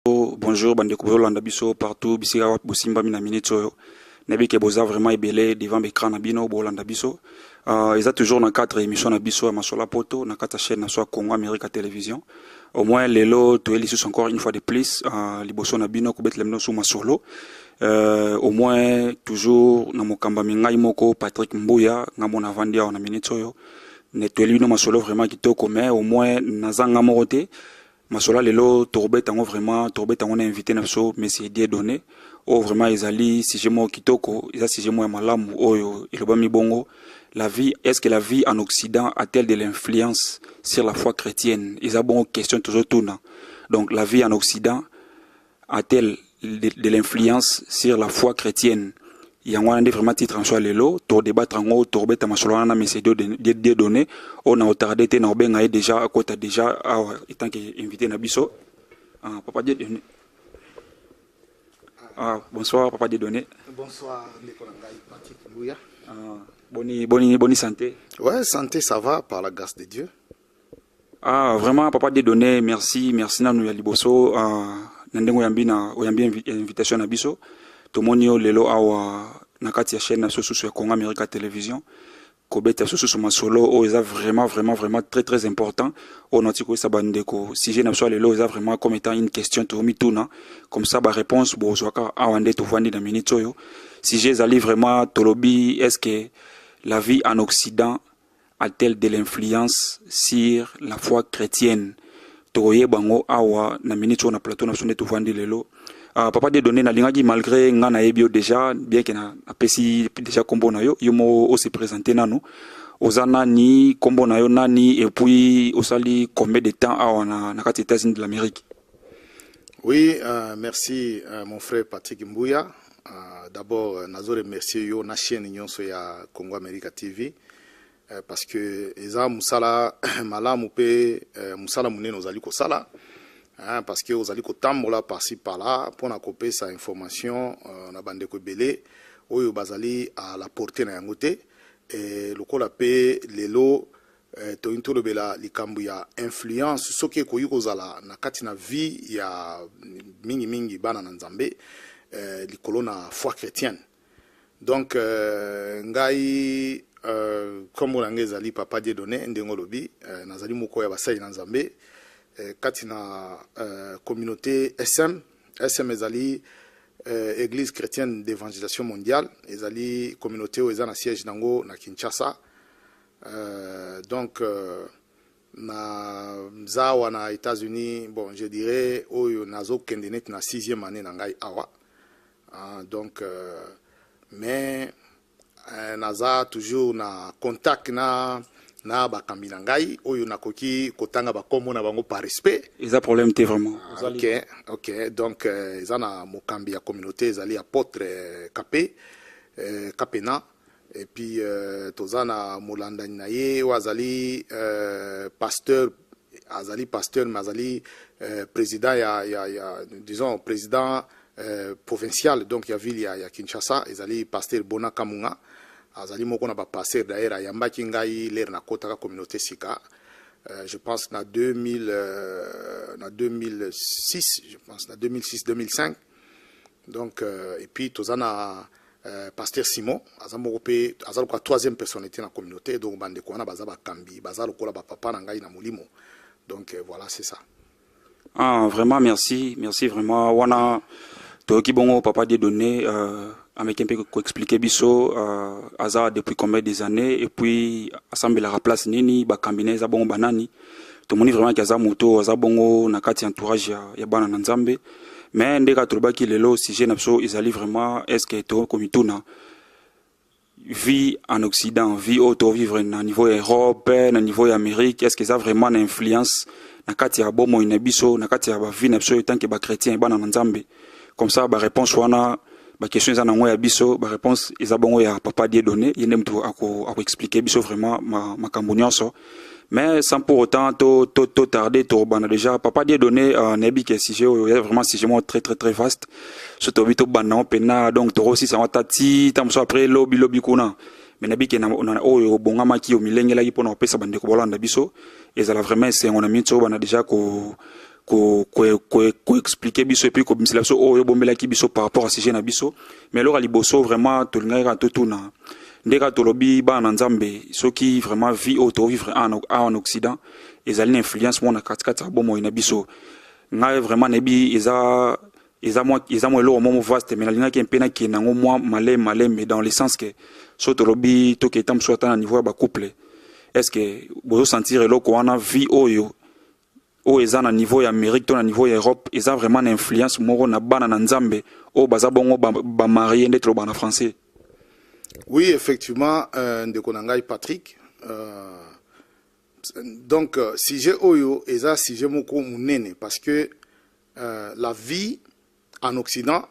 Bonjour, bande Kolanda biso partout, bisika bosimba mina minute oyo. Nebi ke boza vraiment ebelé devant l'écran na bino bolanda biso. Ils ont toujours dans 4 émissions na biso à Masola Poto, na 4 chaînes na soit Congo America Télévision. Au moins lelo to eli encore une fois de plus liboso na bino ko betlemno sou Masolo. Au moins toujours na mokamba mingai moko Patrick Mbuya ngamona vandia na minute oyo. Ne to eli no Masolo vraiment kitoko mais au moins nazanga morote. Masola lelo tourbe tango vraiment tourbe tango na invité na so monsieur Dieudonné o vraiment ezali sujet mo kitoko eza sujet mo ya malamu oyo eloba mi bongo la vie est-ce que la vie en Occident a-t-elle de l'influence sur la foi chrétienne eza bon question toujours tourna donc la vie en Occident a-t-elle de l'influence sur la foi chrétienne yango wana nde vraiment titre en soi lelo to débattre ngo to beta masolo na monsieur Dieudonné on a retardé te na obenga e déjà à côté déjà étant que invité na biso papa Dieudonné bonsoir papa Dieudonné. Bonsoir Nicolas Ngaï, Patrick Mbuya. Bonne santé. Ouais, santé ça va par la grâce de Dieu. Vraiment papa Dieudonné, merci nanu ya liboso nandengo yambina invitation na biso. Tomonio lelo awa nakati ya chaîne na sosusu ya Congo America Télévision. Kobeta sosusu masolo o eza vraiment très important. O notiko sa bandeko sujet na so lelo eza vraiment comme étant une question to mituna comme ça ba réponse bo zwaka awande to vandi na minute oyo. Sujet zali vraiment tolobi est-ce que la vie en Occident a-t-elle de l'influence sur la foi chrétienne? Toye bango awa na minute on na plateau na sonne to vandi lelo. Papa Dieudonné na lingaki malgré nga na ebio déjà bien que na apesi déjà kombo na yo mo o se présenter nanu ozana ni kombo na yo nani et puis osali combien de temps na kati États-Unis de l'Amérique. Oui, merci mon frère Patrick Mbuya. D'abord nazo remercier yo na chaîne nyonso ya Congo America TV parce que eza musala malamu pe musala munene ozali ko sala. Parce que aux aliko tambola par-ci par-là pour na copier sa information na bande ko belé oyo bazali à la portée na yangote et lokola pe lelo to intolo bela likambu ya influence soki ko yuko zala na kati na vie ya mingi bana na Nzambe likolo na foi chrétienne donc ngai comme on ngezali papa Dieudonné ndengo lobi nazali moko ya basai na Nzambe katina communauté SM ezali église chrétienne d'évangélisation mondiale ezali communauté où ezana siège nango na Kinshasa donc na zawa na États-Unis bon je dirais oyo nazo kendenet na 6e année na ngai awa donc mais naza toujours na contact na bakambi na ngai oyo nakoki kotanga bakombo na bango par respect Eza problème te vraiment. OK donc eza na mokambi ya communauté ezali apôtre Kapena et puis tozana molandani na ye wazali pasteur mais azali président ya disons président provincial donc ya ville ya Kinshasa ezali pasteur Bona Kamunga azali moko na ba passer d'ailleurs yambaki ngai l'air na kota ka communauté sika je pense na 2006 je pense na 2005 donc et puis tozana pasteur Simon azamoko pe azalo ka 3e personnalité na communauté donc bande ko na baza ba kambi bazalo kola ba papa na ngai na mulimo donc voilà c'est ça. Vraiment merci vraiment wana to ki bongo papa Dieudonné avec un peu ko expliquer biso aza depuis combien des années et puis assemble la place nini ba combiner za bongo banani to moni vraiment que aza moto aza bongo na kati entourage ya bana na Nzambe mais ndeka to baki lelo sujet na biso ezali vraiment est-ce que to komituna vie en Occident vie auto vivre na niveau Europe na niveau Amérique est-ce que ça vraiment une influence na kati ya bomo ina biso na kati ya ba vie na biso tant que ba chrétien bana na Nzambe comme ça ba réponse wana ba question za nango ya biso ba réponse eza bongo ya papa Dieudonné yende mtu ako expliquer biso vraiment makambo nyonso mais sans pour autant to tarder to bana déjà papa Dieudonné nebi ke sujet vraiment sujet très vaste surtout bito bana pena donc to aussi ça watati tamso après lobby kuna mais nebi ke na oyo bongama ki o milengela ki pona opesa bande ko bolanda biso ezala vraiment c'est on a mis to bana déjà ko ko expliquer biso et puis ko bimisela biso oyo bombela ki biso par rapport à sujet na biso mais alors liboso vraiment to linga to tuna ndeka to lobi ba na nzambe soki vraiment vie auto vivre en Occident ezali une influence mona katikata bomo ina biso ngai vraiment nebi eza mo lo mo vaste mais la linga ki mpena ki nango moi malé mais dans le sens que so to lobi to ke tam soit à niveau ba couple est-ce que vous sentir lo ko wana vie oyo o eza na niveau ya Amérique to na niveau ya Europe eza vraiment une influence moko na bana na nzambe o baza bongo ba marié ndetro bana français. Oui, effectivement, ndeko na ngai Patrick donc sujet oyo eza sujet moko munene parce que la vie en Occident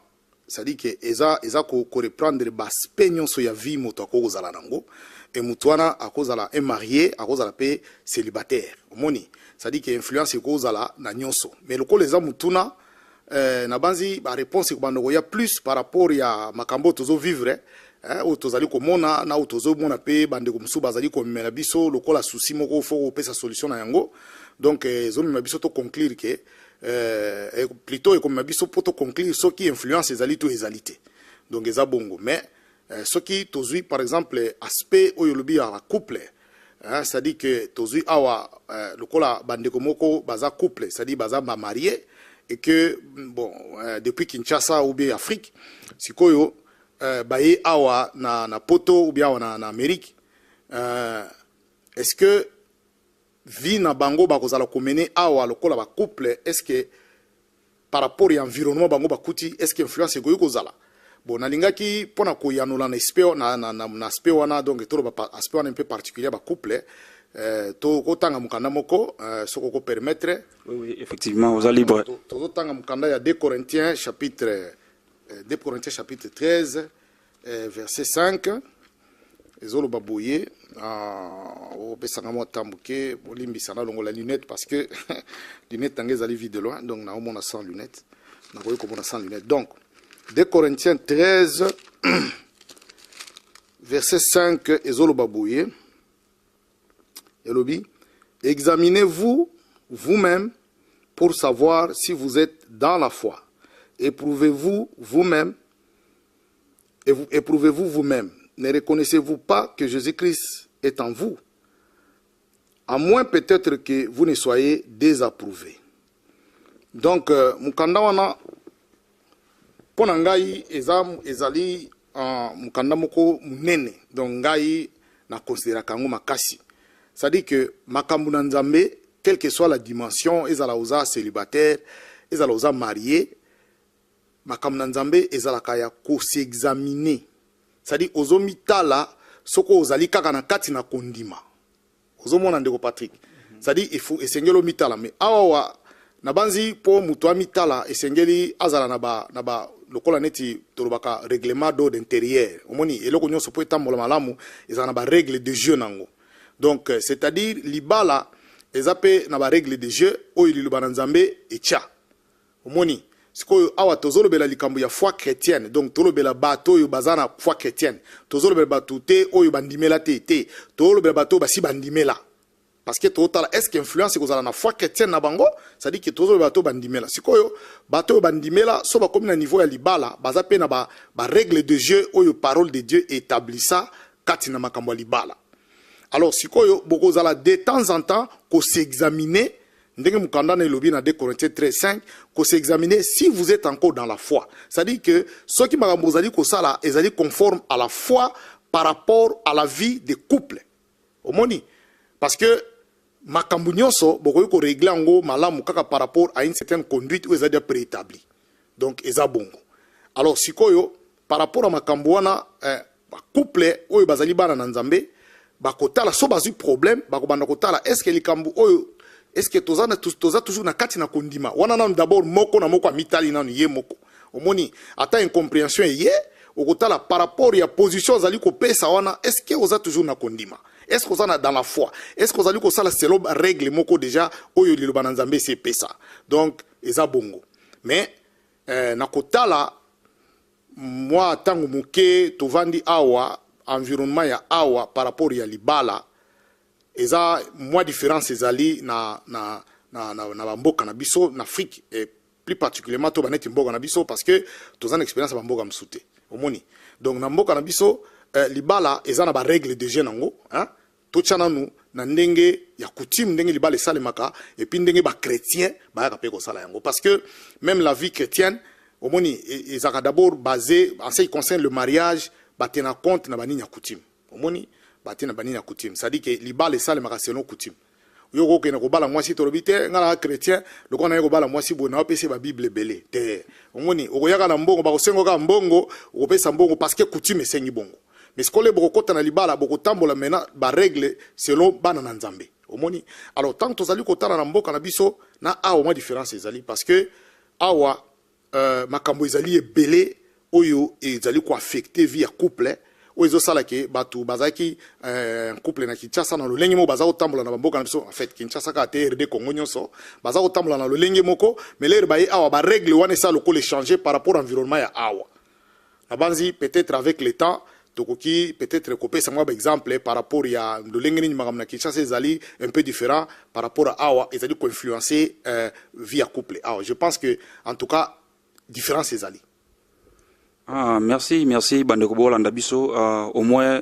ça dit que eza ko reprendre baspect nyonso ya vie moto akozala nango et mutwana akozala un marié akozala pe célibataire omoni ça dit que influence ekozala na nyonso mais loko les amutuna na banzi ba réponse ko bandoko ya plus par rapport ya makambo tozo vivre o tozali komona na o tozo mona pe bandeko musu bazali ko mela biso lokola souci moko fo pesa solution na yango donc zomi mabiso to conclure que plutôt comme mabiso poto conclure ce qui influence ezali to ezalité donc eza bongo mais ce qui tozui par exemple aspect oyolobi ya couple c'est-à-dire que tozui awa lokola bandeko moko baza couple c'est-à-dire baza marié et que bon depuis Kinshasa ou bien Afrique sikoyo baye awa na poto ou bien awa na Amérique est-ce que vie na bango bakozala komene awa lokola ba couple est-ce que par rapport à environnement bango bakuti est-ce que influence goyo kozala bon nalingaki pona ko yanola na aspect na aspect wana donc to ba aspect wana un peu particulier ba couple to kotanga mukanda moko soko ko permettre oui effectivement vous allez libre to tanga mukanda ya 2 Corinthiens chapitre 13 verset 5 ezolo baboye o pesanga mo tambuke bolimbisa na longo la lunette parce que lunette tangez ali vide de loin donc na omona sans lunette na koyo komona sans lunette donc 2 Corinthiens 13 verset 5 ezolo baboye elobi examinez-vous vous-même pour savoir si vous êtes dans la foi. Éprouvez-vous vous-même. Éprouvez-vous vous-même. Ne reconnaissez-vous pas que Jésus-Christ est en vous? À moins peut-être que vous ne soyez désapprouvé. Donc, mukanda wana pona ngai ezali mukanda moko munene. Donc ngai na considéra kango makasi. C'est-à-dire que makambu na nzambe, quelle que soit la dimension, ezala oza célibataire, ezala oza marié, makambu na nzambe ezala kaya ko s'examiner. C'est-à-dire ozo mitala soko ozali kaka na kati na kondima. Ozo mona ndeko Patrick. C'est-à-dire il faut esengelo mitala mais awa na banzi po muto mitala esengeli azala na ba lokola neti tolobaka règlement d'ordre intérieur. Omoni eloko nyonso po etambola malamu ezala na ba règle de jeu nango. Donc c'est-à-dire libala ezape na ba règle de jeu oyo liloba na nzambe etia. Omoni sikoyo awa tozolobela likambo ya foi chrétienne donc tolobela bato oyo bazana foi chrétienne tozolobela bato te oyo bandimela te tolobela bato basi bandimela parce que totala est-ce que influence kozala na foi chrétienne na bango ça dit que tozolobela bato bandimela sikoyo bato bandimela so ba komi na niveau ya libala bazape na ba règle de jeu oyo parole de Dieu établissa kati na makambo ya libala. Alors sikoyo bokozala de temps en temps ko s'examiner ndenge mukanda na elobi na 2 Corinthiens 13:5 ko s'examiner si vous êtes encore dans la foi. C'est-à-dire que ceux qui makambo zali ko sala ezali conforme à la foi par rapport à la vie de couple. Omoni parce que makambo nyonso bokoyi ko régler ngo malamu kaka par rapport à une certaine conduite ou ezali préétablie. Donc eza bongo. Alors sikoyo par rapport à makambo wana couple oyo bazali bana na nzambe bakotala so bazu problème bakobanda kotala est-ce que likambo oyo est-ce que toza toujours na kati na kondima wana na d'abord moko na moko mitali na ye moko omoni ata incompréhension ye okotala par rapport ya position zali ko pesa wana est-ce que oza toujours na kondima est-ce que oza dans la foi est-ce que ozali ko sala selon règle moko déjà oyo liloba na nzambe c'est pesa donc eza bongo mais na kotala moi tangu muke tovandi awa environnement ya awa par rapport ya libala eza moi différence ezali na na mboka na biso en Afrique et plus particulièrement to baneti mboka na biso parce que tous en expérience ba mboka msute omoni donc na mboka na biso libala eza na ba règle de jeu nango hein to tchana nu na ndenge ya coutume ndenge libala salemaka et puis ndenge ba chrétien ba ka pe ko sala yango parce que même la vie chrétienne omoni ezaka d'abord basé en ce qui concerne le mariage batena compte na banini ya coutume omoni batena banini ya coutume ça dit que libala salemaka selon coutume yoko kena ko bala mwasi torobite ngala chrétien le kona yoko bala mwasi bona opese ba bible belé te omoni okoyaka na mbongo ba kosengo ka mbongo okopesa mbongo parce que coutume esengi bongo mais ce qu'on les bokota na libala bokotambola mena ba règle selon bana na nzambe omoni alors tant tozali kotana na mboka na biso na awa mwa différence ezali parce que awa makambo ezali ebele oyo ezali ko affecter vie ya couple oyo sala ke batu bazaki couple na Kinshasa na lolenge mo bazako tambola na mboka na biso en fait Kinshasa ka TRD Congo nyonso bazako tambola na lolenge moko mais l'air ba awa ba règle wana ça loko les changer par rapport à environnement ya awa na banzi peut-être avec le temps tokoki peut-être copier ça moi exemple par rapport à lolenge ni magam na Kinshasa ezali un peu différent par rapport à awa ezali ko influencer vie ya couple awa je pense que en tout cas différence ezali. Ah, merci bandeko bolanda biso au moins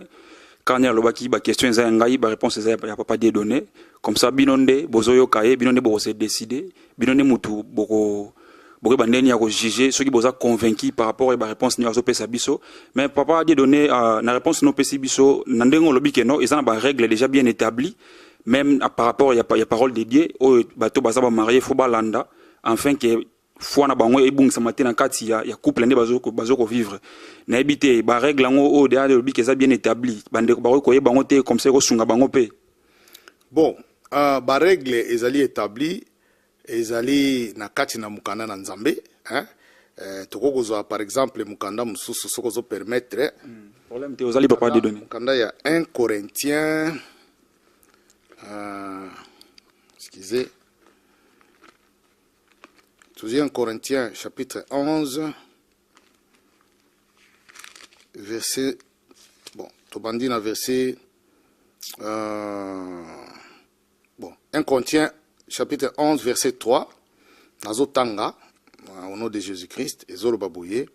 quand il y a le question za ngai ba réponse za ya papa des données comme ça binonde bozoyo kaye binonde bo se décider binonde mutu boko bandeni ya ko juger ceux qui boza convaincu par rapport à ba réponse ni azo pesa biso mais papa des données na réponse no pesi biso nandengo lobi ke no ezana ba règle déjà bien établie même par rapport il y a parole de Dieu o bato baza ba marié faut balanda enfin que fois na bango ebungisa matena kati ya couple nde bazoko vivre na ebité ba règle ngo o de ale biki ça bien établi bande ba ko bango te comme ça ko sunga bango pe bon ba règle ezali établi ezali na kati na mukanda na nzambe hein tokokozwa par exemple mukanda mususu soko zo permettre problème te ozali papa de donner mukanda ya 1 Corinthiens excusez 1 Corinthiens chapitre 11 verset bon tobandina verset bon 1 Corinthiens chapitre 11 verset 3 nazotanga au nom de Jésus-Christ ezolo babouye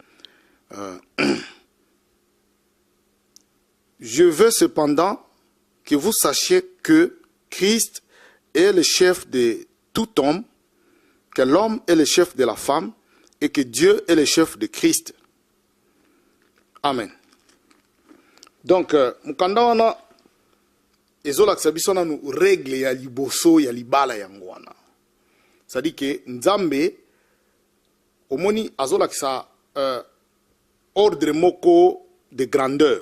je veux cependant que vous sachiez que Christ est le chef de tout homme, que l'homme est le chef de la femme et que Dieu est le chef de Christ. Amen. Donc, mukanda wana ezola kisabiso na nu règle ya liboso ya libala yango wana. C'est-à-dire que Nzambe omoni azola kisa ordre moko de grandeur.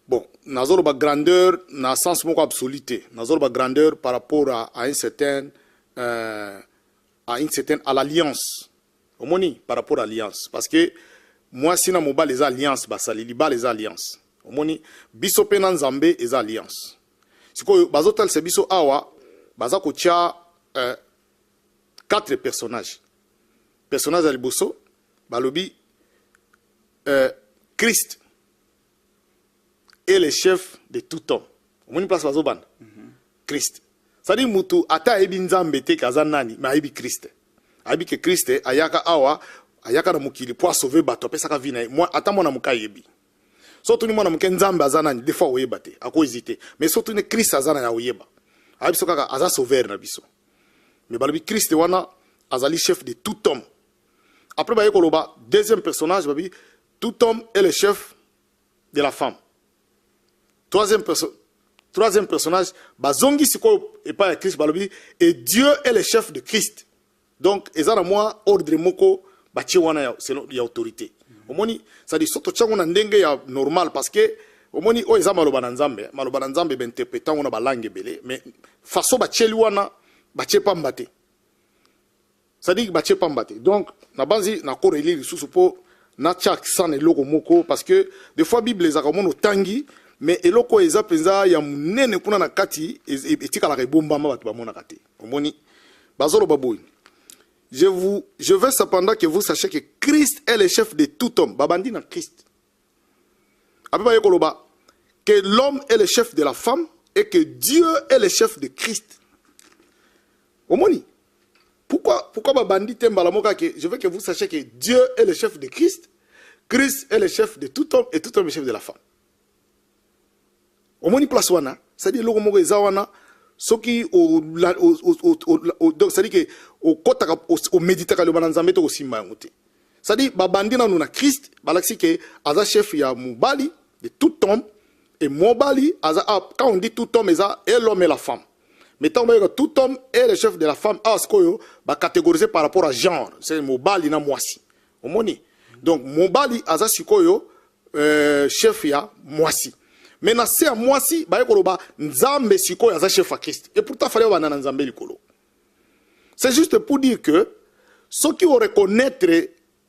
Bon, nazolo ba grandeur na sens moko absoluté. Nazolo ba grandeur par rapport à une certaine à l'alliance. Omoni par rapport à l'alliance parce que moi si na moba les alliances basali liba les alliances. Omoni biso pe na Nzambe les alliances. Siko bazotal se biso awa bazako tia 4 personnages. Personnage à liboso balobi Christ est le chef de tout homme. Omoni place bazoban. Christ. C'est-à-dire mutu ata ebi Nzambe te kazanani ma ebi Christ. Abi que Christ ayaka awa ayaka na mukili pour sauver bato pesa ka vina moi ata mona mukayebi. Surtout ni mona muke Nzambe azanani des fois oyeba te ako hésiter mais surtout ni Christ azana ya oyeba. Abi so kaka aza sauveur na biso. Mais balobi Christ wana azali chef de tout homme. Après ba yekoloba deuxième personnage babi tout homme est le chef de la femme. Troisième personnage, bazongi siko et pas Christ balobi et Dieu est le chef de Christ. Donc ezana moi ordre moko bachi wana selon ya autorité. Omoni ça dit soto chango na ndenge ya normal parce que omoni o ezama maloba na Nzambe ben interprétant on ba langue belé mais façon bacheli wana bache pambate. Ça dit bache pambate. Donc na banzi na ko relire sous po na chak sana loko moko parce que des fois Bible ezaka mono tangi mais eloko eza penza ya munene kuna na kati etikala ka bomba ma batu ba mona kati. Omoni bazolo baboyi. Je veux cependant que vous sachiez que Christ est le chef de tout homme. Babandi na Christ. Après koloba que l'homme est le chef de la femme et que Dieu est le chef de Christ. Omoni. Pourquoi bandit Mbalamoka que je veux que vous sachiez que Dieu est le chef de Christ, Christ est le chef de tout homme et tout homme est le chef de la femme. Omoni place wana, c'est-à-dire logo moko ezawana, soki donc c'est-à-dire que au kota au méditer le bananzambe to simba ngote. C'est-à-dire babandi na nuna Christ, balaxi que aza chef ya mubali de tout homme et mobali aza quand on dit tout homme eza et l'homme et la femme. Mais tant que tout homme est le chef de la femme, va catégoriser par rapport à genre. C'est Mobali na Mwasi. Donc, Mobali aza sikoyo, chef ya Mwasi. Maintenant, c'est à Mwasi, Nzambe sikoyo aza chef à Christ. Et pourtant, il fallait avoir Nzambe likolo. C'est juste pour dire que ceux qui ont reconnaître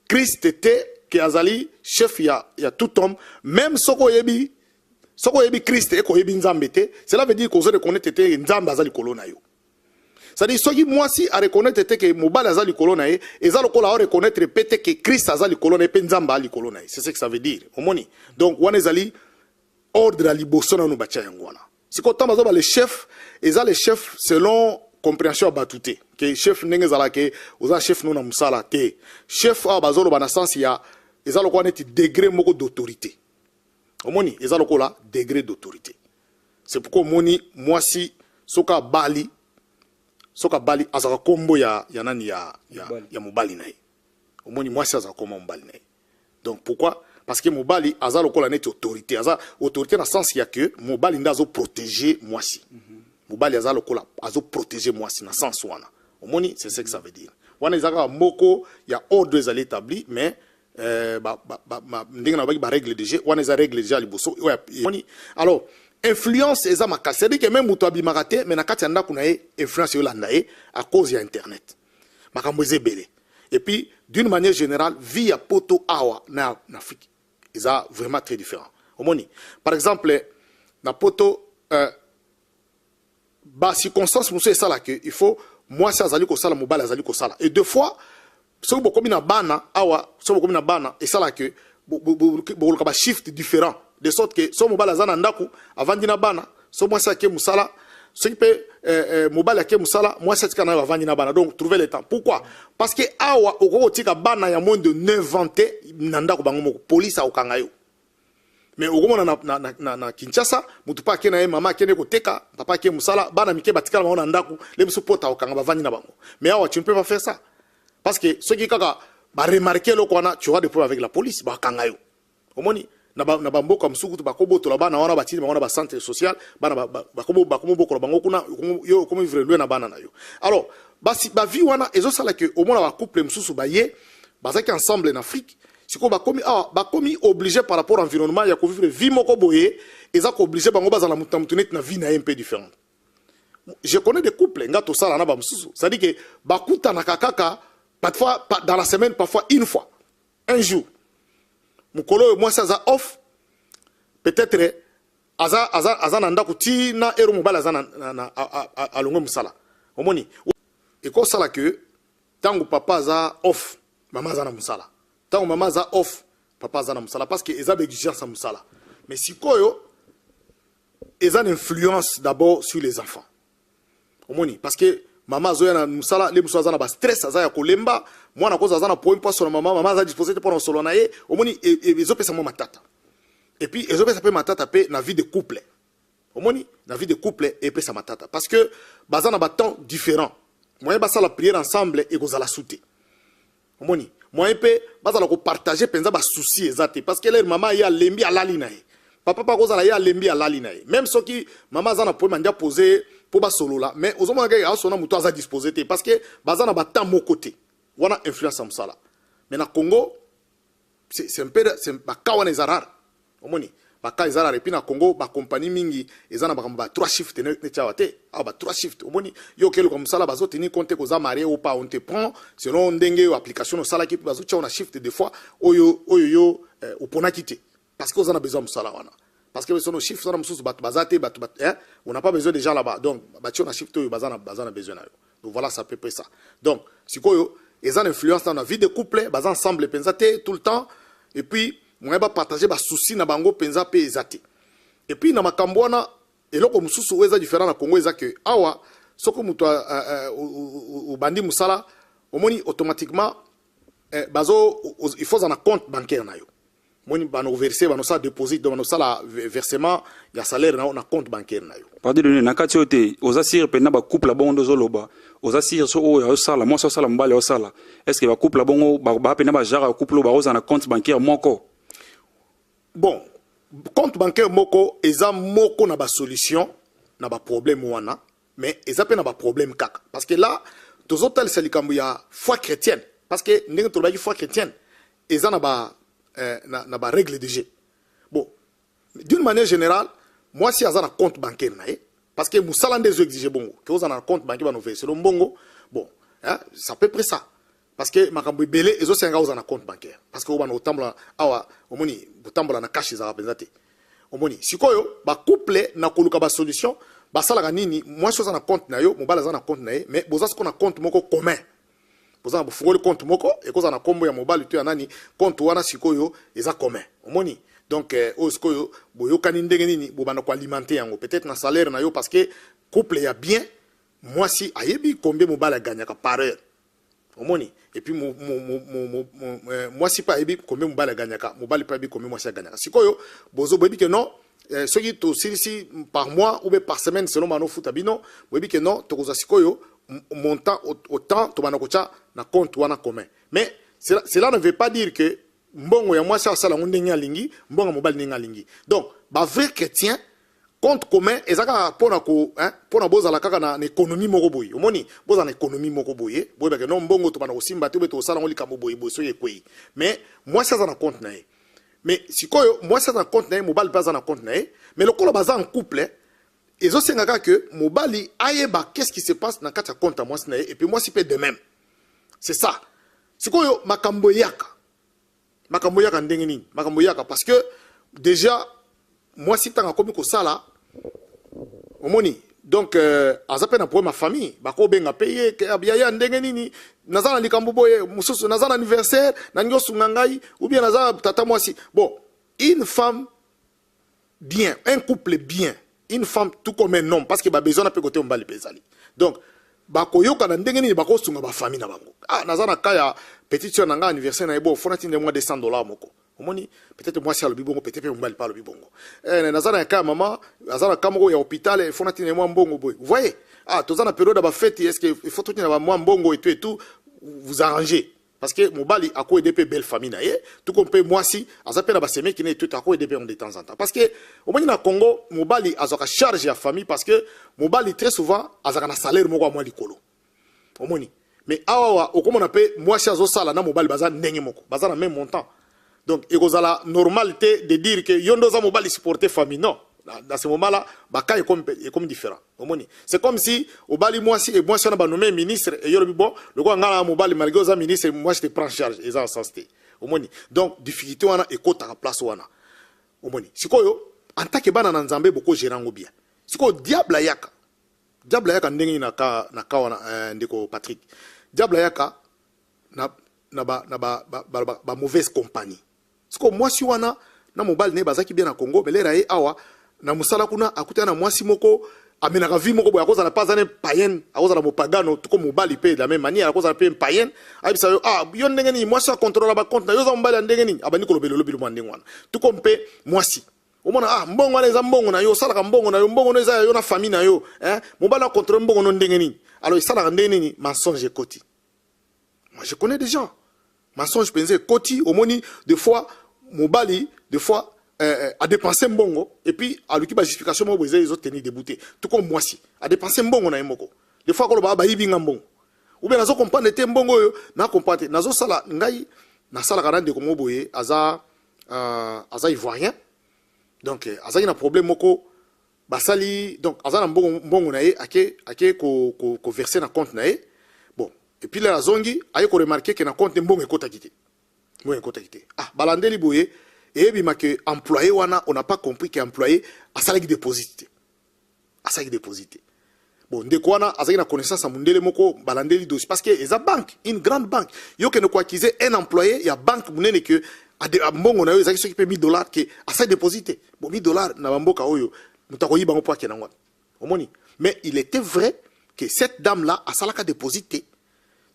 Christ était, qui azali chef ya tout homme, même ceux qui ont soko yebi Christ et ko yebi Nzambe te, cela veut dire qu'on reconnaître te Nzambe azali kolona yo. C'est-à-dire soki mwasi a reconnaître te que mobali azali kolona ye, ezalo kola a reconnaître pete que Christ azali kolona pe Nzambe ali kolona ye. C'est ce que ça veut dire. Omoni. Donc wana ezali ordre à liboso na no bacha yangwana. Siko tamba zo ba le chef, ezali le chef selon compréhension batute. Que chef ndenge zala ke oza chef no na musala te. Chef a bazolo ba na sens ya ezalo ko neti degré moko d'autorité. Omoni, ils ont là degré d'autorité. C'est pourquoi moni mwasi soka bali azaka kombo ya nani ya mobali nae. Omoni mwasi azaka kombo mobali nae. Donc pourquoi? Parce que mobali azalo kola net autorité, aza autorité dans sens ya que mobali ndazo protéger mwasi. Mobali azalo kola azo protéger mwasi dans sens wana. Omoni, c'est ce que ça veut dire. Wana izaka moko ya ordre ezali établi mais règle de jeu on les a règle déjà liboso alors influence eza makasi c'est-à-dire que même muto abimaka mais na kati ya ndako na ye influence yolanda ye à cause ya internet makambo ezebele et puis d'une manière générale vie ya poto awa na Afrique eza vraiment très différent omoni par exemple na poto circonstance muso esala que il faut moi ça azali ko sala mobile azali ko sala et deux fois so beaucoup na bana awa so beaucoup na bana et ça là que beaucoup ka shift différent de sorte que so mobile azana ndaku avandi na bana so moi ça ke musala ce qui peut mobile ke musala moi ça tika na avandi na bana donc trouver le temps pourquoi parce que awa oko tika bana ya moins de 9 ans te na ndaku bango moko police akanga yo mais au moment na Kinshasa mutu pa ke na ye mama ke ne ko teka papa ke musala bana mike batika na ona ndaku le musu pota akanga bavandi na bango mais awa tu ne peux pas faire ça. Parce que ceux qui ont remarqué le qu'on a, tu auras des problèmes avec la police, bah kangayo. Omoni, na bambo comme sukutu bakobo to la bana wana batini bana ba centre social, bana bakobo boko bango kuna yo comme vivre loin na bana na yo. Alors, ba vie wana ezo sala que au moins la couple msusu ba ye, bazaki ensemble en Afrique, siko ba komi obligé par rapport à l'environnement ya ko vivre vie moko boye, eza ko obligé bango bazala mutamtunet na vie na un peu différente. Je connais des couples ngato sala na ba msusu, ça dit que bakuta na kakaka parfois, dans la semaine, parfois une fois, un jour. Mukolo, moi, ça off. Peut-être, aza nanda kuti na ero mobile aza na alongo musala. Omoni. Et comme ça là que, tango papa aza off, maman aza na musala. Tango maman aza off, papa aza na musala. Parce que eza exigence à musala. Mais si koyo, eza une influence d'abord sur les enfants. Omoni. Parce que, maman zoya na musala le muso azana ba stress azaya kolemba mwana koza azana point pas sur maman aza disposé pour solo na ye omoni ezo pesa mo matata et puis ezo pesa pe matata pe na vie de couple omoni na vie de couple et pesa matata parce que bazana ba temps différent moyen ba sala prière ensemble et kozala souté omoni moyen pe bazala ko partager penza ba souci ezate parce que leur maman ya lembi alali na ye papa pa kozala ya lembi alali na ye même soki maman azana point mandia poser pour ba solo là mais aux hommes qui sont muto aza disposé parce que bazana ba temps mon côté wana influence am sala mais na Congo c'est un peu c'est ba kawana zarar omoni ba ka zarar et puis na Congo ba compagnie mingi ezana ba 3 shifts ne tchawate ba 3 shifts omoni yo kelo comme ça là bazo tenir compte ko za marié ou pas on te prend selon ndenge application au sala qui bazo tcha on a shift des fois oyo au pona quitter parce que on a besoin de sala wana. Parce que nos chiffres on n'a pas besoin de gens là-bas. Donc, on a shift bazana besoin. Donc voilà, ça peut être ça. Donc, si quoi, ils ont influence dans la vie de couple, bas ensemble pensate tout le temps. Et puis, on va partager bas soucis na bango pensa pe ezate. Et puis na makambwana et là comme souci eza différent na Congo eza que awa soko muto au bandi musala omoni automatiquement bazo il faut un compte bancaire na yo moni bano verser bano ça déposit bano ça la versement ya salaire na compte bancaire na yo pas de donner na kati ote aux assir pena ba couple la bongo zoloba aux assir so o ya sala moi so sala mbale o sala est-ce que ba couple la bongo ba pena ba jara couple ba oza na compte bancaire moko bon compte bancaire moko eza moko na ba solution na ba problème wana mais eza pe na ba problème kaka parce que là tous autres c'est likambo ya foi chrétienne parce que ndenge to ba foi chrétienne eza na ba règle de jeu bon d'une manière générale moi si aza na compte bancaire na parce que musala ndezo exige bongo que oza na compte bancaire ba no verser le bongo bon hein, c'est à peu près ça parce que makambo belé ezo senga oza na compte bancaire parce que oba na otambola awa omoni botambola na cash za benzate omoni sikoyo ba couple na koluka ba solution ba sala nini moi chose na compte na yo mobala za na compte na ye mais boza ko na compte moko commun boza na bufungoli compte moko e koza na kombo ya mobali to ya nani compte wana sikoyo eza commun omoni donc o sikoyo boyokani ndenge nini bobana ko alimenter yango peut-être na salaire na yo parce que couple ya bien moi si ayebi combien mobala gagnaka par heure omoni et puis moi si pas ayebi combien mobala gagnaka mobali pas ayebi combien moi si gagnaka sikoyo bozo boyebi que non ce qui est aussi par mois ou bien par semaine selon mano futabino boyebi que non tokoza sikoyo montant autant to bana kocha na compte wana commun mais cela ne veut pas dire que mbongo ya moi ça sala ndenge alingi mbongo mobali ndenge alingi donc ba vrai chrétien compte commun ezaka pona ko hein pona bozala kaka na économie moko boye omoni bozala na économie moko boye boye que non mbongo to bana kosimba te beto sala ngoli kambo boye boye so yekwei mais moi ça na compte na ye mais sikoyo moi ça na compte na ye mobali pas na compte na ye mais le kolo baza en couple et aussi que mobali ayeba qu'est-ce qui se passe dans kata compte à moi et puis moi si peut de même c'est ça sikoyo makambo yaka ndenge nini makambo yaka parce que déjà moi si tanga komi ko sala omoni donc azape na pour ma famille bako benga payer ke abiyaya ndenge nini nazana likambo boye mususu nazana anniversaire na nyosu ngangai ou bien nazana tata moi si bon une femme bien un couple bien une femme tout comme un homme parce que ba besoin na pe côté mbali pezali donc bako yoka na ndenge nini bako sunga ba famille na bango ah nazana kaya petite sœur nanga anniversaire na ebo fona tinde moi $200 moko omoni peut-être moi si le bibongo peut-être mbali pas le bibongo nazana kaya maman nazana kamoko ya hôpital fona tinde moi mbongo boy vous voyez ah tozana période ba fête est-ce que il faut tout na moi mbongo et tout vous arrangez parce que mobali a quoi aider belle famille na ye tout comme moi si azapela ba seme qui ne tout a quoi aider de temps en temps parce que au moins na Congo mobali azoka charge ya famille parce que mobali très souvent azaka na salaire moko moi likolo au moins mais awa au comme on appelle moi si azo sala na mobali baza ndenge moko baza na même montant donc il y a la normalité de dire que yondo za mobali supporter famille non dans ce moment-là baka est comme différent c'est comme si au bali moi si on a nommé ministre et yoro bon le quoi ngala mobali malgré za ministre moi je te prends charge et ça en sens donc difficulté wana et kota la place wana sikoyo en tant que bana na nzambe boko gérango bien sikoyo diable yaka ndenge na ka wana ndeko Patrick diable yaka na mauvaise compagnie sikoyo moi si wana na mobali ne bazaki bien na Congo belera e awa na musala kuna akuta na mwasi moko amenaka vie moko boya kozala pas ane païen akozala mopagano tout comme mobali pe de la même manière akozala pe païen ayebisa yo ah yo ndenge nini mwasi akontrola ba compte na yo za mobali ndenge nini abandi kolobelo lobilo mwa ndenge wana tout comme pe mwasi omona ah mbongo wana eza mbongo na yo salaka mbongo na yo mbongo no eza yo na famille na yo hein mobali akontrola mbongo no ndenge nini alors isalaka ndenge nini mensonge koti moi je connais des gens mensonge pensé koti omoni des fois mobali des fois a dépensé mbongo et puis à l'outil justification moi ils ont tenu débouté tout comme moi si a dépensé mbongo na yemoko des fois ko ba yibi mbongo ou bien nazo comprendre te mbongo yo na comprendre nazo sala ngai na sala kana de komo boye aza ivoirien donc aza ina problème moko basali donc aza na mbongo na ye ake ko verser na compte na ye bon et puis la zongi aye ko remarquer que na compte mbongo ekota kité ah balandeli boye et bien que employé wana on n'a pas compris que employé a ça qui déposité bon ndeko wana azaki na connaissance à mundele moko balandeli dossier parce que eza banque une grande banque yo que ne quoi acquiser un employé ya banque munene que a mbongo na yo ezaki soki pe $1000 que a ça déposité bon $1000 na mboka oyo mutako yiba ngopo akena ngwa omoni mais il était vrai que cette dame là a salaka déposité.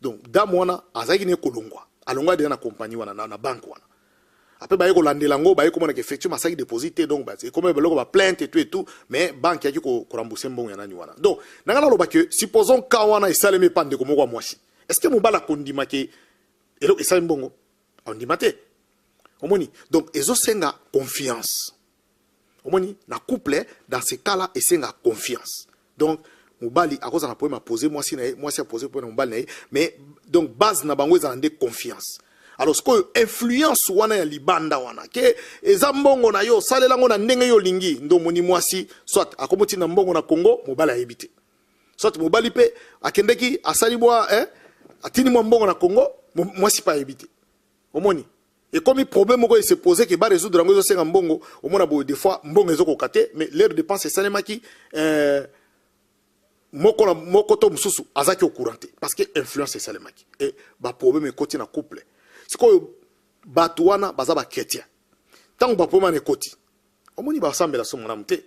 Donc dame wana azaki ne kolongwa. Alongwa de na compagnie wana na banque wana. Après ba yeko landelango ba yeko mona que effectivement asaki déposité donc ba c'est comme ba loko ba plainte et tout mais banque yaki ko rembourser mbongo yana ni wana. Donc nangana loba que supposons ka wana isaleme pande ko moko mwasi. Est-ce que mobala kondima ke elo isaleme mbongo on dimate. Omoni donc ezo senga confiance. Omoni na couple dans ce cas-là et senga confiance. Donc mobali à cause na problème à poser moi si a posé pour mobali mais donc base na bango za ndé confiance. Alors ce que influence wana ya libanda wana ke ezambongo na yo salela ngo na ndenge yo lingi ndo moni mwasi soit akomoti na mbongo na Congo mobali ayebite soit mobali pe akendeki asali bwa atini mbongo na Congo mwasi pa ayebite omoni et comme problème ko se poser que ba résoudre ngo zo senga mbongo omona bo des fois mbongo ezoko kate mais l'air de dépense salema ki moko to mususu azaki au courant parce que influence salema ki et ba problème ko na couple. C'est que Batouana bazaba chrétien. Tant que poma ne koti. Omoni ba sambela so mona mte.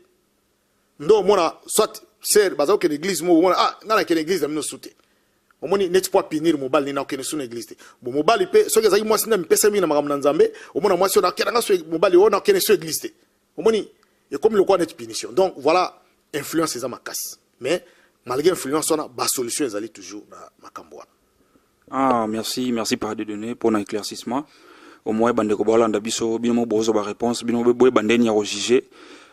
Ndo mona soit ser bazao ke l'église mo mona ngala ke l'église amino soute. Omoni net pas pinir mobile ni na ke ne sous l'église. Bon mobile pe so ke zaki mwasi na mpesa mi na makamna nzambe, omona mwasi na keranga so mobile ona ke ne sous église. Omoni et comme le quoi net punition. Donc voilà influence za makasi. Mais malgré influence on a ba solution ezali toujours na makambo. Ah, merci par de données pour l'éclaircissement. Au moins, bande ko bolanda biso, bino bozo ba réponse, bino boye bande ni a juger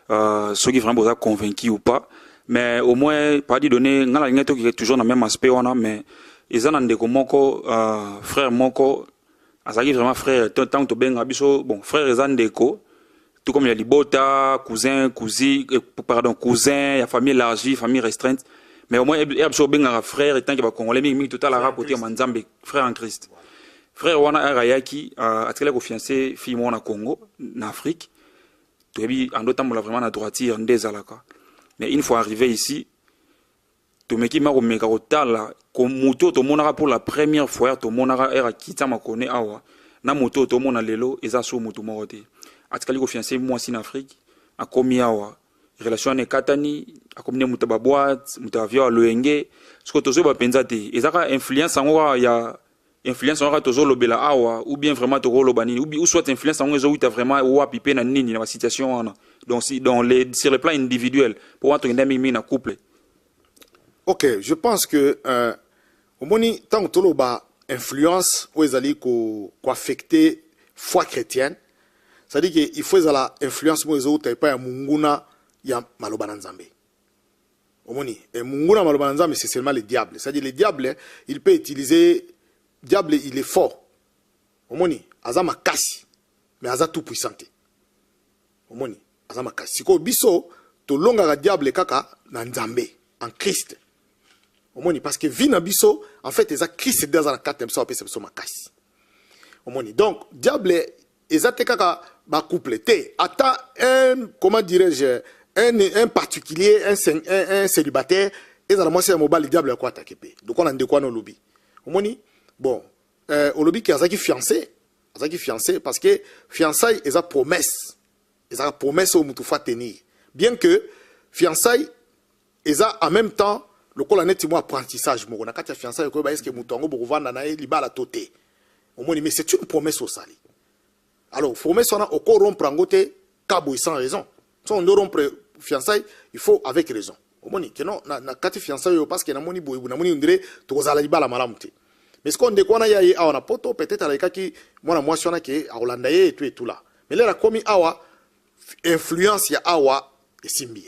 ceux qui vraiment convaincus ou pas. Mais au moins par de données, ngala ngeto qui est toujours dans le même aspect on a mais ezana ndeko moko frère moko azaki vraiment frère tant to benga biso bon frère ezandeko tout comme il y a libota, cousin, cousin, il y a famille élargie, famille restreinte. Mais au moins, il y a un frère et tant qu'il va congolais, mais tout à la côté Manzambe, frère en Christ. Frère Wana Arayaki a très fiancé fille au Congo, en Afrique. Tout est en d'autres temps, vraiment à droitier, en des alaka. Mais une fois arrivé ici, tout le monde m'a dit que comme moto, tout le monde pour la première fois, tout le monde a quitté ma connaît awa. Na moto, tout le monde a l'élo, et ça sur moto moroté. A très fiancé moi aussi en Afrique, a commis awa. Relation ne katani akomne mutaba boîte mutavia loenge ce que tozo ba penzate ezaka influence ngo ya influence ngo tozo lobela awa ou bien vraiment to lobani ou soit influence ngo zo uta vraiment wa pipe na nini na situation wana donc si dans les sur le plan individuel pour moi to ndami mi na couple. OK, je pense que au moni tant que toloba influence ou ezali ko affecter foi chrétienne, ça dit que il faut la influence mo zo uta pa ya munguna ya maloba nzambe. Omoni et munguna maloba nzambe c'est seulement le diable. C'est-à-dire le diable il peut utiliser diable il est fort. Omoni azama kasi mais aza tout puissant. Omoni azama kasi ko biso to longa ga diable kaka na nzambe en Christ. Omoni parce que vie na biso en fait eza Christ dans la carte biso apesa biso makasi. Omoni donc diable ezate kaka ba compléter ata un comment dirais-je un particulier, un célibataire, et dans la moitié de mobile, le diable a quoi attaquer. Donc on a de quoi dans le lobby. Bon, au lobby qui a fiancé parce que fiançailles, ils ont promesse. Ils ont promesse au moutoufat tenir. Bien que fiançailles, ils ont en même temps le col en est apprentissage. On a quatre fiançailles, est-ce que moutongo bouvanda na liba la toté. Mais c'est une promesse au sali. Alors, promesse on a au corps rompre en côté, cabo sans raison. Si on doit rompre fiançailles, il faut avec raison. Au moni que non na kati fiançailles parce que na moni boy na moni ndire to kozala libala malamute. Mais ce qu'on de quoi na ya a on a poto peut-être avec qui moi moi sona que a Hollanda et tout là. Mais là la commis awa influence ya awa et simbie.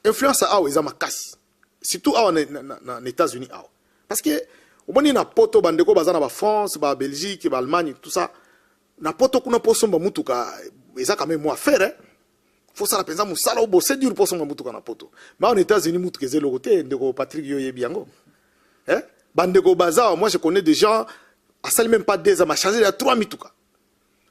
Influence awa ezama kasi. Surtout awa na États-Unis awa. Parce que au moni na poto bandeko bazana ba France, ba Belgique, ba Allemagne tout ça. Na poto kuna poso ba mutuka eza quand même moi faire hein. Faut ça la pensa musala ou c'est dur pour son mutuka na poto. Mais en États-Unis mutuka zelo côté ndeko Patrick Yoye biango. Hein? Bandeko baza, moi je connais des gens à ça même pas des à m'a chargé à 3 mutuka.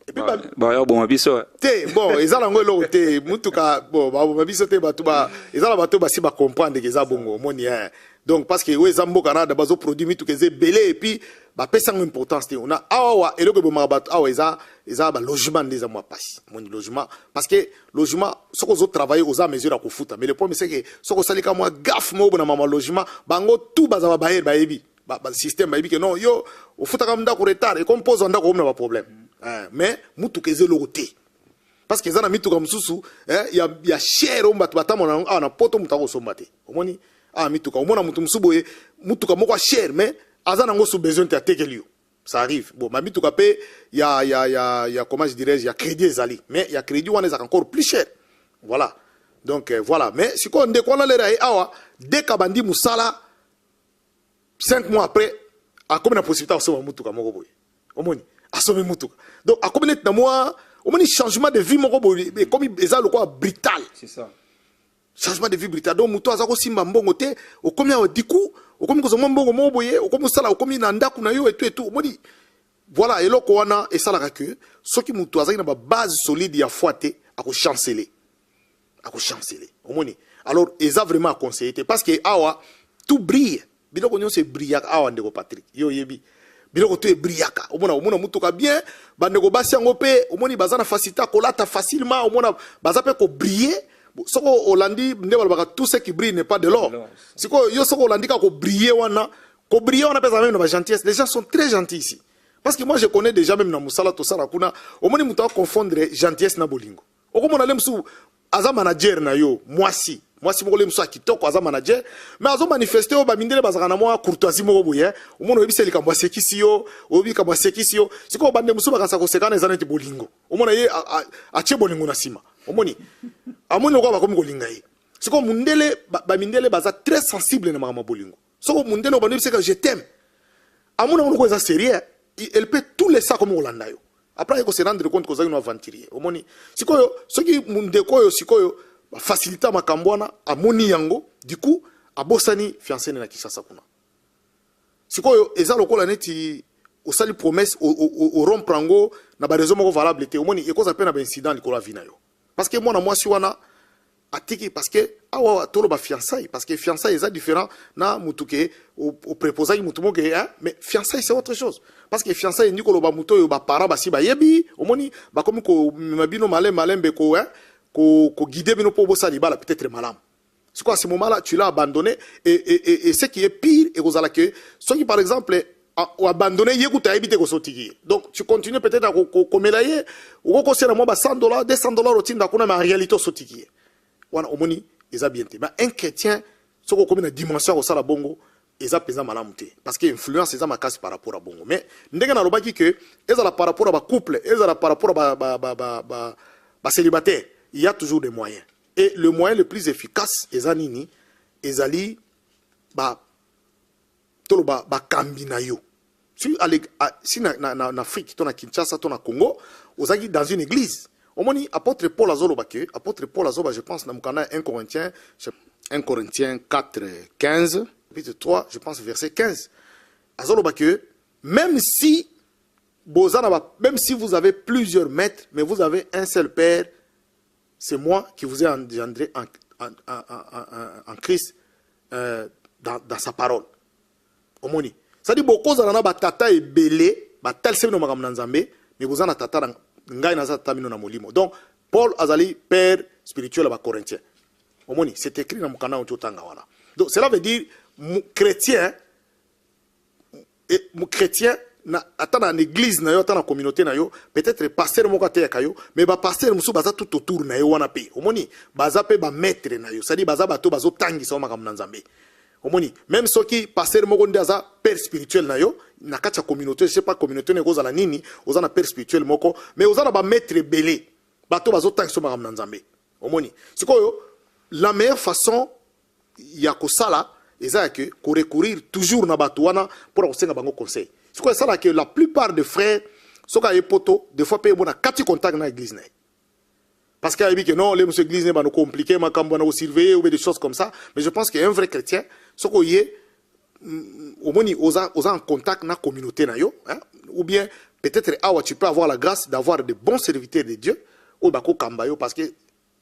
Et puis bon abiso. Té bon, ils ala ngolo té mutuka bon abiso té batuba, ils ala batuba si ba comprendre que ça bongo moni hein. Donc parce que ouais zambo Canada bazo produit mutuka zé belé et puis ba pesa une importance té on a awa et le que bo mabat awa eza ils ont un logement des mois passés. Mon logement parce que logement ce qu'on a travaillé aux à mesure à foutre. Mais le problème c'est que ce qu'on s'allie comme moi gaffe moi bon maman logement bango tout bazava bailler baebi. Ba système baebi que non yo au foot comme da retard et compose on da comme pas problème. Mais mutu keze loté. Parce que zana mitu comme susu il y a cher on bat batama na poto mutako sombate. Omoni mitu ka omona mutu msuboye mutu ka moko cher mais azana ngo sous besoin de tekelio. Ça arrive. Bon, ma mitu kapé, il y a comment je dirais, il y a crédit ezali. Mais il y a crédit on est encore plus cher. Voilà. Donc voilà. Mais si on décolle les rails, dès qu'abandi musala 5 mois après, a comme la possibilité de sauver mutu comme boy. Omoni, a sauver mutu. Donc a comme net na moi, omoni changement de vie mon boy, mais comme ezali le quoi brutal. C'est ça. Changement de vie brutal. Donc mutu azako simba mbongo te, o combien au diku au comme que mbongo mo boye, o comme sala o comme nanda kuna yo et tout. Omoni voilà, et là, et ça la que ceux qui m'ont toisé une base solide, il y a fouetté, à quoi chanceler. À quoi chanceler. Alors, ils ont vraiment conseillé. Parce que, awa, tout brille. Bilo qu'on c'est brillac, awa, ndeko Patrick. Yo, yebi. Bilo qu'on est brillac. Au moins, moutoka bien. Bandeko basi en opé. Au moins, bazana facilité, kolata facilement. Au moins, bazape ko briller. Ce qu'on Hollandi, tout ce qui brille n'est pas de l'or. C'est quoi, yo, ce qu'on Hollandi, ko briller, wana. Ko briller, on appelle ça même la gentillesse. Les gens sont très gentils ici. Parce que moi je connais déjà même dans Moussala Tosara Kuna, au moins muta confondre gentillesse na bolingo. Au comme on a l'emsou aza manager na yo, moi si mo l'emsou akitoko aza manager, mais azo manifester o ba mindele bazaka na moi courtoisie mo boye, au moins obi seli kambwa sekisio, obi kambwa sekisio, siko bande musu bakasa ko sekana ezana ti bolingo. Au moins ye a che bolingo na sima. Au moins amoni ko ba komi kolinga ye. Siko mundele ba mindele baza très sensible na mama bolingo. Siko mundele o bande que je t'aime. Amona on ko za sérieux. Elle peut tout laisser comme Hollanda. Après, il faut se rendre compte que c'est une aventurier. Si ce qui m'undeko si faciliter ma cambouana à moni yango, du coup, à Bossani fiancé na Kinshasa kuna. Si eza lokola neti au sali promesse au romprango na ba raison moko valable te. Omoni eko za pe na ba incident likola vina yo. Parce que moi na moi si wana atiki parce que awa tolo ba fiançailles parce que fiançailles est différent na mutuke au préposé mutumoke hein mais fiançailles c'est autre chose parce que fiançailles ndiko lo ba muto yo ba para ba si ba yebi omoni ba comme ko mabino malembe ko hein ko guider bino po bossa libala peut-être malam c'est quoi à ce moment là tu l'as abandonné et ce qui est pire et aux ala que ceux qui par exemple ou abandonné yekuta ebite ko sotiki donc tu continues peut-être à ko melaye ou ko sera moi ba $100 $200 au tinda kuna mais en réalité sotiki wana omoni eza bien te mais un chrétien soko comme une dimension au sala bongo eza pesa malamu te parce que influence eza makasi par rapport à bongo mais ndenge na lobaki que eza par rapport à ba couple eza par rapport à ba célibataire il y a toujours des moyens et le moyen le plus efficace eza nini ezali ba tolo ba kambina yo si na Afrique to na Kinshasa to na Congo ozaki dans une église. Omoni apôtre Paul Azolo Baké, apôtre Paul Azolo, je pense, dans mon canal 1 Corinthiens 4, 15, chapitre 3, je pense, verset 15. Azolo Baké, même si vous avez plusieurs maîtres, mais vous avez un seul Père, c'est moi qui vous ai engendré en Christ dans sa parole. Omoni. Ça dit beaucoup de batata et belé, batal se no magam nanzambe, mais vous en tata donc Paul Azali père spirituel à Corinthiens. Omoni, c'est écrit dans mon canal Ototanga. Donc cela veut dire chrétien et chrétien attend dans l'église na yo attend dans la communauté na yo peut-être pasteur moko te kayo mais ba pasteur musu baza tout autour na yo wana pe. Omoni, baza pe ba maître na yo. Ça dit baza bato bazo tangi so makam nanzambe. Omoni, même ceux qui pasteur moko ndaza père spirituel na yo na kacha communauté je sais pas communauté ne goza la nini ozana père spirituel moko mais ozana ba maître belé bato bazo tangi so makam nanzambe. Omoni, sikoyo la meilleure façon ya ko sala eza que ko recourir toujours na bato wana pour kosenga bango conseil. Sikoyo sala que la plupart des frères soka yepoto des fois pe bona kati contact na église na. Parce qu'il y a dit que non, les églises ne sont pas compliquées, mais quand on surveiller ou des choses comme ça. Mais je pense qu'un vrai chrétien, ce qu'on y est, au moins, on en contact dans la communauté, hein? Ou bien peut-être tu peux avoir la grâce d'avoir de bons serviteurs de Dieu, ou parce que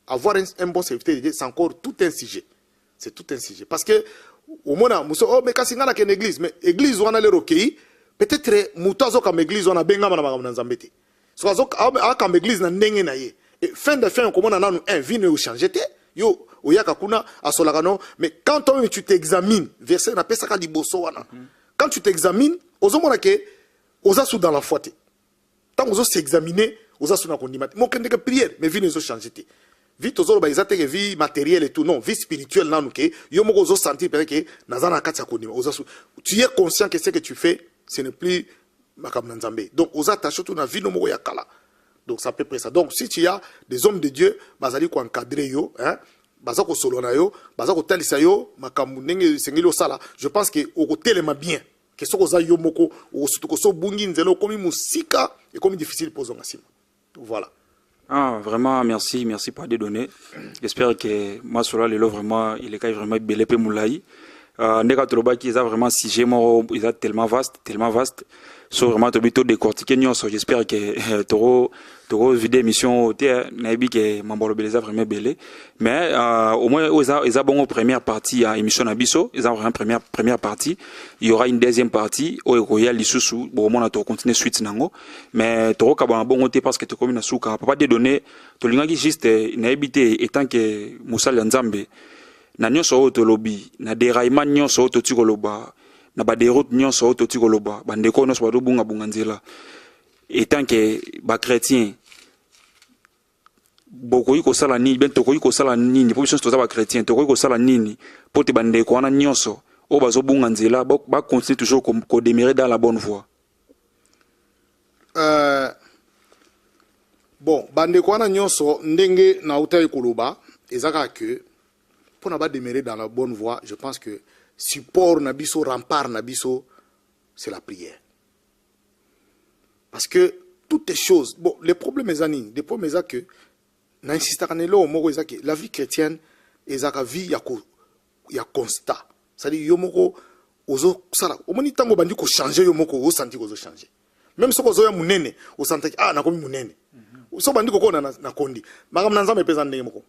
avoir un bon serviteur de Dieu, c'est encore tout un sujet. C'est tout un sujet. Parce que, au moins, oh, mais quand c'est une église, mais l'église, on a le recueilli, peut-être, moutazo comme église, on a benga manama nzambete. so aka église na ndenge na ye et fin de fin comment nanu un vino ou changer te yo oyaka kuna asolaka non mais quand toi tu t'examines verset na pesa ka liboso wana quand tu t'examines ozomona ke ozasu dans la foi te tant ozo s'examiner ozasu na kondima te mokende que prière mais vino zo changer te vie tozolo ba ezate ke vie matérielle et tout non vie spirituelle nanu ke yo moko ozo sentir peut-être que nazana kati ya kondima ozasu tu es conscient que ce que tu fais ce n'est plus makamna nzambe donc ozattache tout na vino moko ya kala. Donc ça peut près ça. Donc si tu as des hommes de Dieu, bazali ko encadrer yo, hein, bazako solona yo, bazako talisa yo, makambu ndenge sengeli osala, je pense que au côté les bien. Que soko za yo moko, o sutuko so bungi nzelo komi musika et comme difficile pour zongasima. Voilà. Ah, vraiment, merci pour des données. J'espère que moi, cela, le lot vraiment, il est vraiment belé pe moulaï. Ndeka Toloba qui est vraiment sujet, il est tellement vaste. So vraiment, tu as décortiqué nyonso. J'espère que toro vidéo émission naïbi que Mambolo Beleza vraiment belé. Mais au moins, ils ont bon première partie à émission Nabiso. Ils ont vraiment première partie. Il y aura une deuxième partie où il y a l'issue. Bon, on a continuer suite nango. Mais toro kabana bon côté parce que tu communes souka. Papa des données. Tu l'as dit juste naïbi étant que Moussa Nzambe. Na nyonso oyo tolobi na déraillement nyonso oyo totikoloba na ba déroute nyonso oyo totikoloba bandeko nyonso bado bunga nzela etant que ba chrétien bokoyi kosala nini ben tokoyi kosala nini pour toza ba chrétien tokoyi kosala nini pour te bandeko wana nyonso oyo bazobunga nzela ba continuer toujours ko demeurer dans la bonne voie. Bon bandeko wana nyonso ndenge na utai koloba ezaka que pour ne pas demeurer dans la bonne voie, je pense que support nabiso, rempart nabiso, c'est la prière. Parce que toutes les choses, bon, les problèmes les problèmes c'est que la vie chrétienne est la vie il y a constat. C'est-à-dire yomoko ozo sala, au moins tango bandi ko changer yomoko o senti ko changer. Même si ozo ya munene, o senti na komi munene. So bandi ko na kondi. Magam nanza me pesa ndenge moko.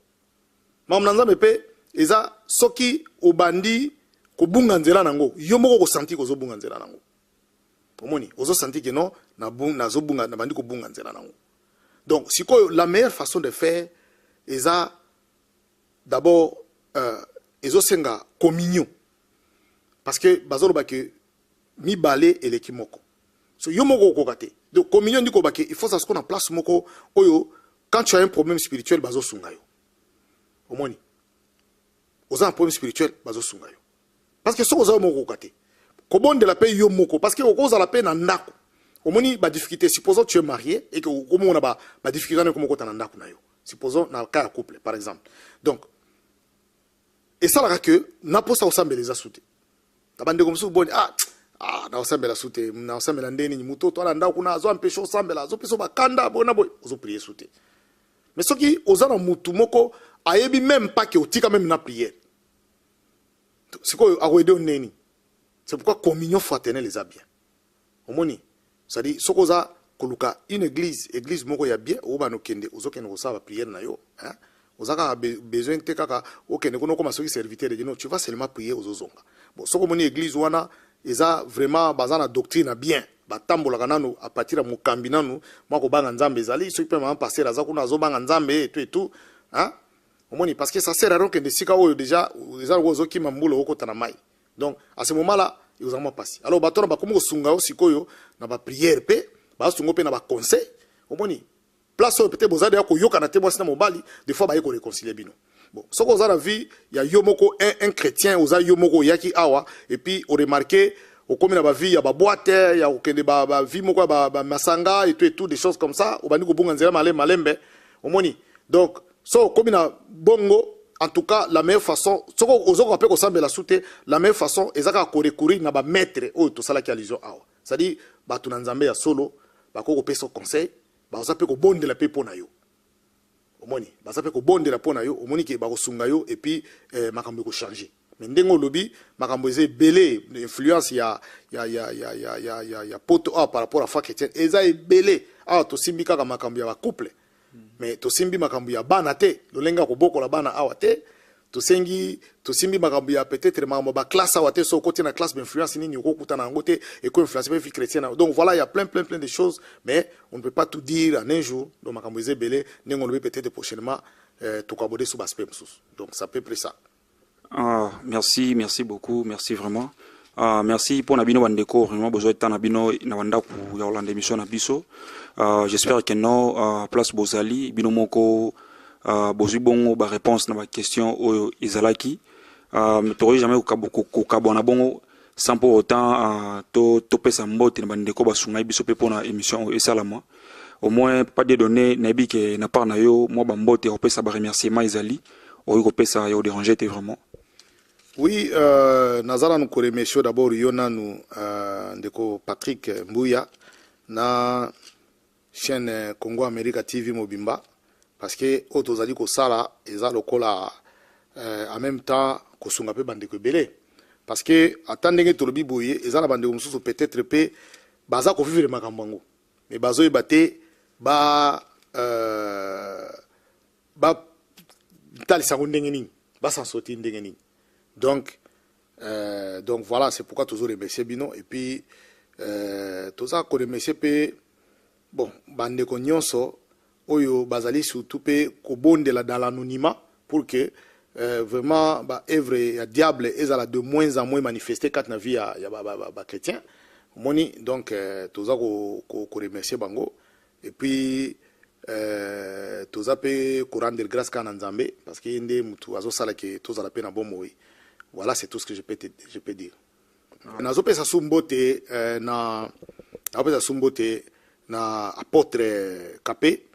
Magam nanza me pe eza soki obandi ko bunga nzela nango yo moko ko senti ko zo bunga nzela nango omoni ozo senti que non na zo bunga na bandi ko bunga nzela nango. Donc siko la meilleure façon de faire eza d'abord ezo senga communion parce que bazolo ba que mi balé et lekimoko so yo moko ko kate donc communion ndiko ba que il faut ça ce qu'on a place moko oyo quand tu as un problème spirituel bazo sunga yo omoni aux un problème spirituel bazo sunga yo parce que so oza moko kate ko bonde la paix yo moko parce que oza la paix na ndako omoni ba difficulté supposons tu es marié et que comment on a ba difficulté na komo kota na ndako na yo supposons na cas couple par exemple donc et ça la que na posa osambeleza sute tabande comme so bon na osambela sute na osambela ndeni mutoto ala ndako na zo empêcher osambela zo peso bakanda bona boy ozo prier sute mais ce qui oza na mutu moko ayebi même pas que otika même na prière. C'est quoi neni? C'est pourquoi communion fraternelle les a bien. Omoni, c'est-à-dire sokoza koluka une église moko ya bien oba no kende ozokende ko sala prière na yo, hein? Ozaka besoin te kaka okende kono koma soki serviteur de non, tu vas seulement prier ozozonga. Bon, soko moni église wana eza vraiment bazana doctrine bien. Batambola kanano a partir de mokambi nanu moko banga nzambe ezali soki pe ma passer aza kuna azobanga nzambe et tout, hein? Parce que ça sert à rien que sika oyo déjà les ozo ki mambulo oko tanamai. Donc à ce moment-là, ils ont passé. Alors batona ba komo sunga o sikoyo na ba prière pe, ba sungo pe na ba conseil. Omoni place peut-être bozade ko yoka na temo sina mobali, des fois ba yeko réconcilier bino. Bon, ce qu'on a la vie, il y a yomoko un chrétien, oza yomoko yaki awa et puis on remarqué au comme na ba vie, il y a ba boîte, il y a okende ba vie moko ba masanga et tout des choses comme ça, au bandi ko bunga nzela malembe. Omoni. Donc so comme na bongo en tout cas la meilleure façon ce qu'on ose rappeler ko sambela soute la meilleure façon ezaka ko recourir na ba maître o to sala ki allusion awa c'est-à-dire ba tu nzambe ya solo ba ko pesa conseil ba oza pe ko bonde la pe pona yo omoni ba za pe ko bonde la pona yo omoni ke ba ko sunga yo et puis makambo ko changer mais ndengo lobi makambo eze belé influence ya poto par rapport à fa chrétien eza belé to simbika ka makambo ya ba couple mais to simbi makambu ya bana te lolenga ko boko la bana awa te tosimbi makambo ya peut-être makambo ba classe wa te so côté na classe d'influence nini ko kuta na ngote et ko influence pe fi chrétienne. Donc voilà, il y a plein de choses, mais on ne peut pas tout dire en un jour. Donc makambo ezebele nengo le peut-être prochainement to kabode sous aspect msus. Donc ça peut près ça. Merci beaucoup, merci vraiment. Merci pour Nabino Wandeko, vraiment besoin de temps Nabino na wanda ku ya Hollande émission na biso. J'espère que non place Bozali bino moko bozu bongo ba réponse na ba question o izalaki. Mais t'aurais jamais ko kabona bongo sans pour autant to pesa mbote na bandeko basunga biso pe pour na émission et salama. Au moins pas de données nabi que na par na yo moi ba mbote o pesa ba remerciement izali o ko pesa yo déranger te vraiment. Oui, nazala nous remercions d'abord yona nous ndeko Patrick Mbuya na chaîne Congo America TV Mobimba parce que otozali ko sala eza lokola en même temps ko sunga pe bandeko belé parce que attendenge tolobi boye eza na bandeko mususu peut-être pe baza ko vivre makambango mais bazo ebate ba talisa ndenge nini ba sans sortir ndenge nini. Donc voilà, c'est pourquoi toujours remercier Bino. Et puis, tout ça, qu'on remercie, bon, bande nyonso, oyo, bazali surtout, ko bonde la dans l'anonymat, pour que, vraiment, œuvre, ya diable, ezala de moins en moins manifesté, quand na vie, ya chrétien. Moni, donc, tout ça, ko remercier Bango. Et puis, tout ça, ko rendre grâce quand Nzambe, parce que yende, mutu, azo sala ke, tout ça la peine à bon mourir. Voilà, c'est tout ce que je peux dire. Nazopesa sumbote na apôtre Kapé,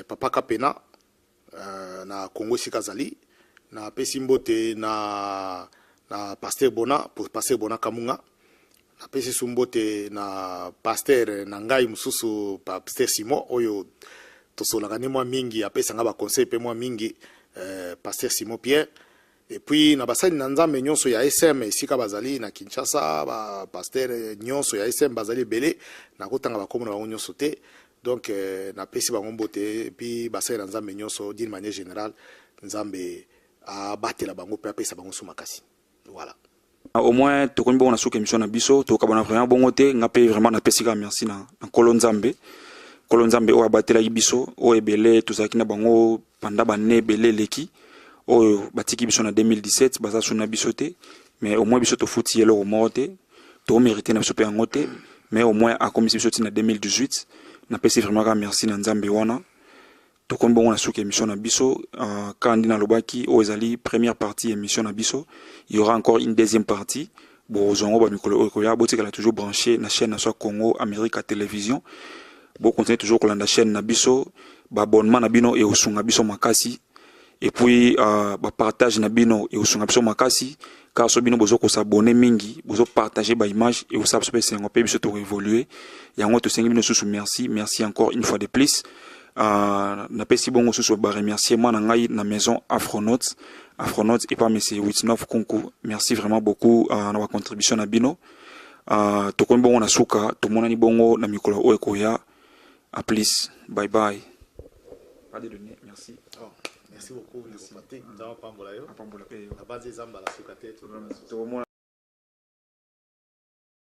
papa Kapena na Congo Sikazali, na pesimbote na pasteur Bona pour pasteur Bona Kamunga, na pesi sumbote na pasteur Nangai mususu pasteur Simon oyo tosolaka ne moi mingi apesa nga ba conseil pe moi mingi pasteur Simon Pierre. Et puis na basali na nzambe nyonso ya SM esika bazali na Kinshasa ba pasteur nyonso ya SM bazali belé na kotanga ba komona ba nyonso te. Donc na pesi bango mbote et puis basali na nzambe nyonso d'une manière générale nzambe a batela bango pe apesa bango sou makasi. Voilà. Au moins to ko mbona souka émission na biso to ka bona vraiment bongo te ngape vraiment na pesi ka merci na Kolonzambe o abatela biso o ebele to zakina bango panda ba ne belé leki. Oh, batiki biso na 2017 baza suna biso te mais au moins biso to futi yelo au morte to mérité na biso pe ngote mais au moins a commis biso na 2018 na pesi vraiment ka merci na nzambe wana to kombongo na suka émission na biso kandi na lobaki o ezali première partie émission na biso il y aura encore une deuxième partie bon zongo ba mikolo ko ya botika la toujours branché na chaîne na so Congo America Télévision bon continuer toujours ko la chaîne na biso ba abonnement na bino et osunga biso makasi. Et puis partage na bino et osunga biso makasi car so bino bozo ko s'abonner mingi bozo partager ba image et osa biso pese ngope biso to évoluer yango to sengi bino susu merci encore une fois de plus na pesi bongo susu ba remerciement na ngai na maison Afronotes et pas monsieur 89 Konku merci vraiment beaucoup na wa contribution na bino to ko bongo na suka to monani bongo na mikolo o ekoya a plus bye bye pas de données merci. Merci beaucoup. Merci.